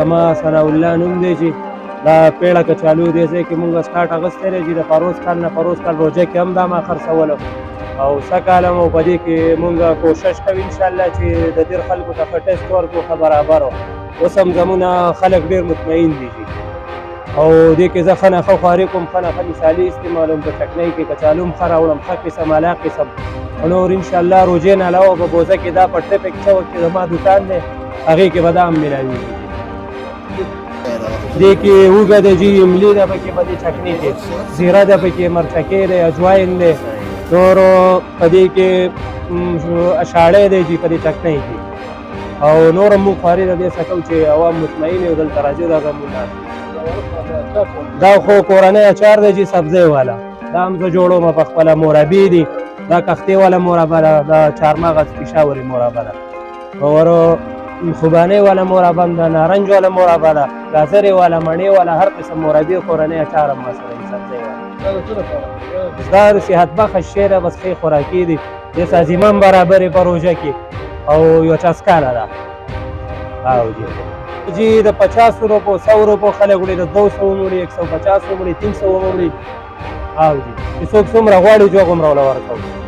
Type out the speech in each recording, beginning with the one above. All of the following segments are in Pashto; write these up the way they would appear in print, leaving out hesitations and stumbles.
زما ثناء الله نوم دی چې دا پیړه کچالو دې ځای کې مونږ سټارټ اخیستی دی چې د پروز کال نه پروز کال روژه کې هم دا ما خرڅولو او سږ مو په دې کې مونږ کوشش کوو انشاءالله چې د دې خلکو ته ښه ټیسټ ورکړو ښه برابر اوس هم زمونه خلک ډېر مطمئن دي او دې کې زه ښه نه ښه خواري کوم ښه نه ښه مثالي استعمالوم په چکنۍ کې کچالو هم ښه راوړم ښه قسم اعلی قسم نور انشاءالله روژې نه علاوه په بوزه کې دا په ټریفک چوک کې زما دوکان دی هغې کې به دا هم ملاوېږي دې کې اوږه ده جي املي ده پکې په دې چکنۍ کې زیره ده پکې مرچکې دی اجواین دی نور په دې کې اشاړی دی جي په دې چکنۍ کې او نور هم موږ خواري د دې څه کوو چې عوام مطمئن یو دلته راځي دا زمونږ دا خو کورنی اچار دی چې سبزی والا دا هم زه جوړوم په خپله مربي دي دا کښتې والا مربه ده دا چارمغز پېشاوري مربه ده ورو خوبانۍ والا مربه هم ده نارنج والا مربه ده ګازرې والا مڼې والا هر قسم مربي کورنی اچار هم ما سره سبزی والا دا د صحت بخښ شی ده بس ښې خوراکي دي دې سازیمه هم برابرې په روژه کې او یو چسکانه ده او جی د 50 روپو 100 روپو خلک وړي د 200 وړي 150 وړي 300 وړي او جی چې څوک څومره غواړي جو هغومره ورله ورکوو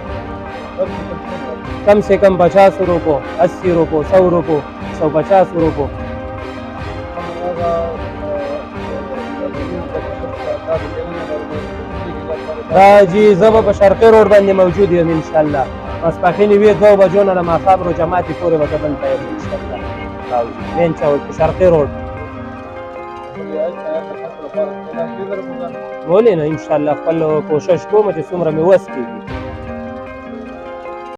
کم سے کم 50 روپو 80 روپو 100 روپو 150 روپو دا جی زه به په شرقي روډ باندې موجود یم انشاءالله ماسپښین 2 بجو نه د ماښام روژه پورې به زه دلته یم انشاءالله مین چوک په شرقي روډ ولې نه انشاءالله خپل کوشش کوم چې څومره مې وس کېږي